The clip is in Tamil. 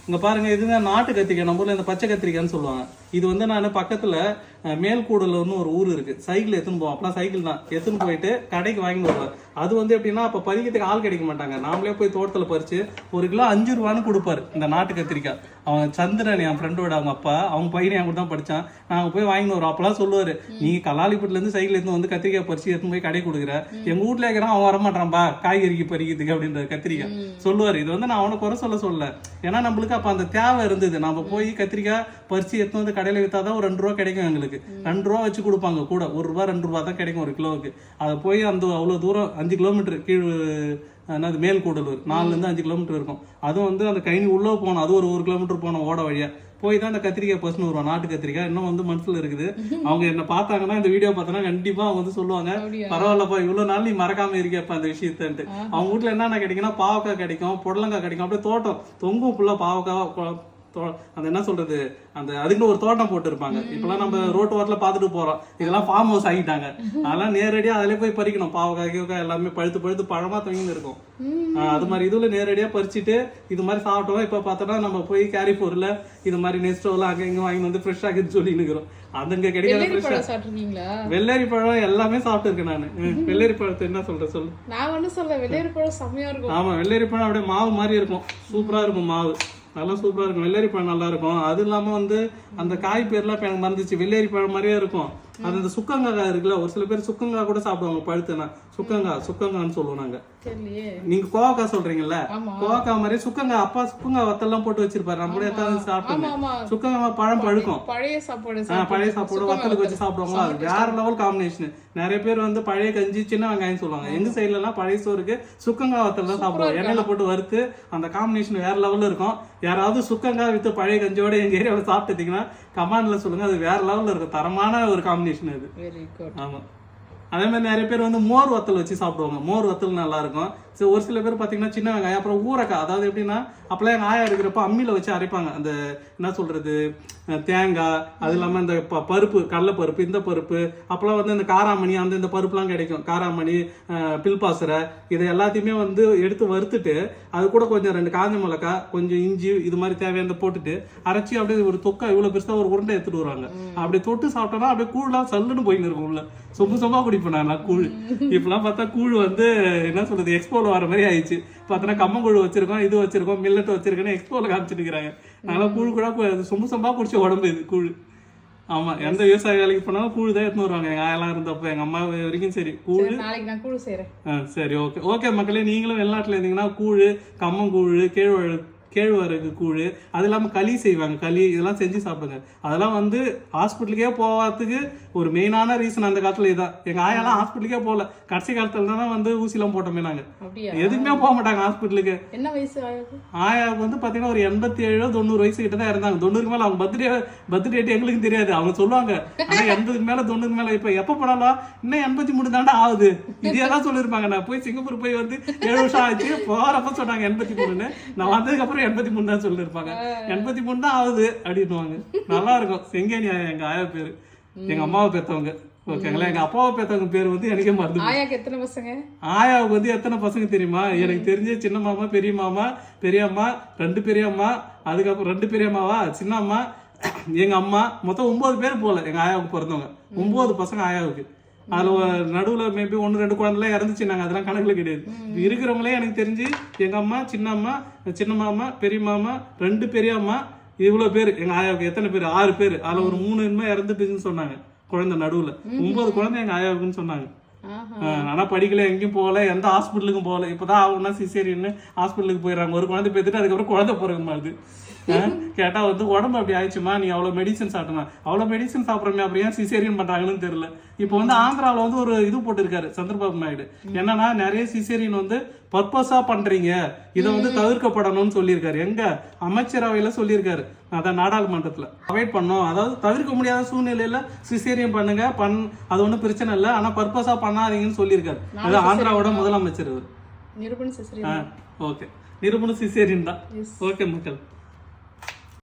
இங்க பாருங்க, இதுதான் நாட்டு கத்திரிக்காய். நம்ம ஊர்ல இந்த பச்சை கத்திரிக்காய்ன்னு சொல்லுவாங்க. இது வந்து நான் பக்கத்துல மேல்கூடல்னு ஒரு ஊர் இருக்கு. சைக்கிள் எடுத்துன்னு போவோம். அப்பெல்லாம் சைக்கிள் தான் எடுத்துன்னு போயிட்டு கடைக்கு வாங்கிட்டு வருவார். அது வந்து எப்படின்னா, அப்ப பறிக்கிறதுக்கு ஆள் கிடைக்க மாட்டாங்க. நாமளே போய் தோட்டத்துல பறிச்சு 1 கிலோ 5 ரூபான்னு கொடுப்பாரு இந்த நாட்டு கத்திரிக்காய். அவன் சந்திரன், என் ஃப்ரெண்டோட அவங்க அப்பா, அவங்க பையனை என் கூட தான் படிச்சான். நாங்க போய் வாங்கிட்டு வரோம். அப்பெல்லாம் சொல்லுவாரு, நீங்க கலாலிப்பட்டுல இருந்து சைக்கிள் எடுத்து வந்து கத்திரிக்காய் பறிச்சு எடுத்துன்னு போய் கடை கொடுக்குற, எங்க வீட்டுல இருக்கிறான் அவன் வரமாட்டான்பா காய்கறிக்கு பறிக்கிறதுக்கு அப்படின்ற கத்திரிக்காய் சொல்லுவாரு. இது வந்து நான் அவனை குறை சொல்ல. ஏன்னா நம்மளுக்கு அப்ப அந்த தேவை இருந்தது. நம்ம போய் கத்திரிக்காய் பறிச்சு எடுத்து வந்து கடையில வித்தாதான் ஒரு 2 ரூபா கிடைக்கும். எங்களுக்கு 2 ரூபா வச்சு கொடுப்பாங்க கூட. 1 ரூபா 2 ரூபா தான் கிடைக்கும் 1 கிலோவுக்கு. அதை போய் அந்த அவ்வளவு தூரம் 5 கிலோமீட்டர் கீழ் என்னது மேல்கூடலூர் 4 இருந்து 5 கிலோமீட்டர் இருக்கும். அதுவும் வந்து அந்த கைனி உள்ள போனோம். அது ஒரு 1 கிலோமீட்டர் போனோம் ஓட வழியா. போய் தான் அந்த கத்திரிக்காய் பர்சன் வருவான். நாட்டு கத்திரிக்காய் இன்னும் வந்து மனசுல இருக்குது. அவங்க என்ன பார்த்தாங்கன்னா, இந்த வீடியோ பார்த்தோன்னா கண்டிப்பா அவங்க வந்து சொல்லுவாங்க, பரவாயில்லப்பா இவ்வளவு நாள் நீ மறக்காம இருக்கப்பா அந்த விஷயத்தன்ட்டு. அவங்க வீட்டுல என்னென்ன கிடைக்குன்னா, பாவக்காய் கிடைக்கும், புடலங்காய் கிடைக்கும். அப்படியே தோட்டம் தொங்கும் ஃபுல்லா பாவக்காய். அந்த என்ன சொல்றது, அந்த அதுக்குன்னு ஒரு தோட்டம் போட்டு இருப்பாங்க. இப்பெல்லாம் நம்ம ரோட்டு ஓரத்துல பாத்துட்டு போறோம். இதெல்லாம் ஃபார்ம் ஹவுஸ் ஆகிட்டாங்க. அதெல்லாம் நேரடியா அதிலே போய் பறிக்கணும். பாவக்காய் கீவக்காய் எல்லாமே பழுத்து பழமா தொங்கி இருக்கும். அது மாதிரி இதுல நேரடியா பறிச்சுட்டு இது மாதிரி சாப்பிட்டோம். இப்ப பார்த்தோம்னா நம்ம போய் கேரிஃபோர்ல இது மாதிரி நெஸ்டோல அங்க இங்க வாங்கி வந்து ஃப்ரெஷ் ஆகிட்டு சொல்லி நிக்கிறோம். அதுங்க கிடைக்காத வெள்ளரி பழம் எல்லாமே சாப்பிட்டு இருக்கேன் நானு. வெள்ளரி பழத்தை என்ன சொல்ற சொல்லு. நான் ஒண்ணு சொல்ல, வெள்ளரி பழம் செம்மையா இருக்கும். ஆமா, வெள்ளரி பழம் அப்படியே மாவு மாதிரி இருக்கும். சூப்பரா இருக்கும் மாவு, நல்லா சூப்பரா இருக்கும். வெள்ளரி பழம் நல்லா இருக்கும். அது இல்லாம வந்து அந்த காய் பேர்லாம் எனக்கு மறந்துச்சு. வெள்ளரி பழம் மாதிரியே இருக்கும். அது இந்த சுக்கங்காய் இருக்குல்ல, ஒரு சில பேர் சுக்கங்காய் கூட சாப்பிடுவாங்க பழுத்துனா. சுக்கங்கான்னு சொல்லுவோம் நாங்க. நீங்க கோவக்காய் சொல்றீங்கல்ல, கோவக்காய் மாதிரி சுக்கங்காய். அப்பா சுக்கங்காய் வத்தெல்லாம் போட்டு வச்சிருப்பாரு. நம்ம கூட எதாவது சாப்பிட்டோம். சுக்கங்காய் பழம் பழுக்கும். பழைய சாப்பாடு வத்தலுக்கு வச்சு சாப்பிடுவாங்க. அது வேற லெவல் காம்பினேஷன். நிறைய பேர் வந்து பழைய கஞ்சி சின்ன வெங்காயம் சொல்லுவாங்க. எங்க சைட்ல எல்லாம் பழைய சோறுக்கு சுக்கங்காய் வத்தல் தான் சாப்பிடுவாங்க. எண்ணெயில போட்டு வறுத்து அந்த காம்பினேஷன் வேற லெவல்ல இருக்கும். யாராவது சுக்கங்காய் வித்து பழைய கஞ்சியோட எங்க ஏரியாவில் சாப்பிட்டீங்கன்னா கமெண்ட்ல சொல்லுங்க. அது வேற லெவல்ல இருக்கும். தரமான ஒரு காம்பினேஷன் அது. ஆமா, அதே மாதிரி நிறைய பேர் வந்து மோர் வத்தல் வச்சு சாப்பிடுவாங்க. மோர் வத்தல் நல்லா இருக்கும். சரி, ஒரு சில பேர் பாத்தீங்கன்னா சின்ன வெங்காயம், அப்புறம் ஊறக்காய். அதாவது எப்படின்னா, அப்பெல்லாம் எங்க ஆயா இருக்கிறப்ப அம்மியில வச்சு அரைப்பாங்க. அந்த என்ன சொல்றது, தேங்காய், அது இல்லாம இந்த பருப்பு, கடலை பருப்பு, இந்த பருப்பு, அப்பெல்லாம் வந்து இந்த காராமணி, இந்த பருப்புலாம் கிடைக்கும். காராமணி, பில்பாசரை, இதை எல்லாத்தையுமே வந்து எடுத்து வறுத்துட்டு அது கூட கொஞ்சம் 2 காஞ்ச மிளகாய், கொஞ்சம் இஞ்சி, இது மாதிரி தேவையான போட்டுட்டு அரைச்சி அப்படியே ஒரு தொக்கா இவ்வளவு பெருசா ஒரு உருண்டை எடுத்துட்டு வருவாங்க. அப்படி தொட்டு சாப்பிட்டோம்னா அப்படியே கூழ்லாம் சல்லுன்னு போயின்னு இருக்கும். உள்ள சொம்பா குடிப்பேன் நான் கூழ். இப்பெல்லாம் பார்த்தா கூழ் வந்து என்ன சொல்றது, எக்ஸ்போல வர மாதிரி ஆயிடுச்சு. பார்த்தோன்னா கம்மங்கூழ் வச்சிருக்கோம், இது வச்சிருக்கோம், மில்லட் வச்சிருக்கேன்னு எக்ஸ்போல காமிச்சிட்டு இருக்கிறாங்க. நாங்களாம் கூழ் கூட சொம்பா குடிச்ச உடம்பு இது கூழ். ஆமா, எந்த விவசாய வேலைக்கு போனாலும் கூழ் தான் எடுத்துன்னு வருவாங்க. எங்க ஆயெல்லாம் இருந்தப்ப, எங்க அம்மா வரைக்கும் சரி கூழ். நாளைக்கு நான் கூழ் செய்றேன். சரி, ஓகே மக்களே, நீங்களும் வெளிநாட்டுல இருந்தீங்கன்னா கூழ், கம்மங்கூழ், கேழ்வரகு கூழ், அது இல்லாமல் களி செய்வாங்க. களி இதெல்லாம் செஞ்சு சாப்பிடுங்க. அதெல்லாம் வந்து ஹாஸ்பிட்டலுக்கே போகிறதுக்கு ஒரு மெயினான ரீசன் அந்த காலத்துல இதுதான். எங்க ஆயாலாம் ஹாஸ்பிட்டலுக்கே போகல. கடைசி காலத்துல தான் வந்து ஊசிலாம் போட்டோமே நாங்க. எதுக்குமே போக மாட்டாங்க ஹாஸ்பிட்டலுக்கு. என்ன வயசு ஆயாவுக்கு வந்து பாத்தீங்கன்னா ஒரு 87-90 வயசு கிட்ட தான் இருந்தாங்க. 90க்கு மேல. அவங்க பர்த்டே டேட் எங்களுக்கு தெரியாது. அவங்க சொல்லுவாங்க, ஆனா 80க்கு மேல 90க்கு மேல. இப்ப எப்ப போனாலும் இன்னும் 83 தாண்டா ஆகுது இதெல்லாம் சொல்லிருப்பாங்க. நான் போய் சிங்கப்பூர் போய் வந்து 7 வருஷம் ஆச்சு. போறப்ப சொன்னாங்க 83. நான் வந்ததுக்கு அப்புறம் 83 தான் சொல்லிருப்பாங்க. 83 தான் ஆகுது அப்படின்னுவாங்க. நல்லா இருக்கும். செங்கேனி ஆயா எங்க ஆயா பேரு. எங்க அம்மாவை பெற்றவங்க. ஓகேங்களா, எங்க அப்பாவை பெற்றவங்க பேர் வந்து எனக்கே மறந்து. ஆயாவுக்கு எத்தனை பசங்க? ஆயாவுக்கு வந்து எத்தனை பசங்க தெரியுமா? எனக்கு தெரிஞ்ச சின்ன மாமா, பெரிய மாமா, பெரியம்மா, 2 பெரியம்மா, அதுக்கப்புறம் 2 பெரியம்மாவா, சின்ன அம்மா, எங்க அம்மா, மொத்தம் 9 பேர் போல எங்க ஆயாவுக்கு பிறந்தவங்க. 9 பசங்க ஆயாவுக்கு. அதுல நடுவுல மேபி 1-2 குழந்தைலாம் இறந்துச்சு. நாங்க அதெல்லாம் கணக்குல கிடையாது. இருக்கிறவங்களே எனக்கு தெரிஞ்சு எங்க அம்மா, சின்ன அம்மா, சின்ன மாமா, பெரிய மாமா, 2 பெரியம்மா, இவ்வளவு பேர் எங்க ஆயாவுக்கு. எத்தனை பேர்? 6 பேர். அதுல ஒரு 3 இறந்துட்டுன்னு சொன்னாங்க குழந்தை. நடுவுல 9 குழந்தை எங்க ஆயாவுக்குன்னு சொன்னாங்க. ஆனா படிக்கல, எங்கேயும் போகல, எந்த ஹாஸ்பிட்டலுக்கும் போகல. இப்பதான் ஆகும்னா சிசேரியன்னு ஹாஸ்பிட்டலுக்கு போயிடறாங்க. ஒரு குழந்தை பேத்துட்டு அதுக்கப்புறம் குழந்தை பிறகு மாதிரி கேட்டா வந்து உடம்பு அப்படி ஆயிடுச்சுமா, நீ அவ்வளவு மெடிசன் சாப்பிட்டா. அவ்வளவு மெடிசன் சாப்பிட்றமே, அப்புறம் ஏன் சிசேரியன் பண்றாங்கன்னு தெரியல. இப்போ வந்து ஆந்திராவில் வந்து ஒரு இது போட்டிருக்காரு சந்திரபாபு நாயுடு. என்னன்னா, நிறைய சிசேரியன் வந்து பர்பஸா பண்றீங்க, இதை வந்து தவிர்க்கப்படணும்னு சொல்லியிருக்காரு. எங்க அமைச்சரவையில சொல்லியிருக்காரு. அதான் நாடாளுமன்றத்துல அவாய்ட் பண்ணோம். அதாவது தவிர்க்க முடியாத சூழ்நிலையில சிசேரியன் பண்ணுங்க, அது ஒன்றும் பிரச்சனை இல்லை, ஆனா பர்பஸா பண்ணாதீங்கன்னு சொல்லியிருக்காரு. அது ஆந்திராவோட முதலமைச்சர். நிரூபண சிசேரியன். ஓகே, நிரூபண சிசேரியன் தான். ஓகே மக்கள்.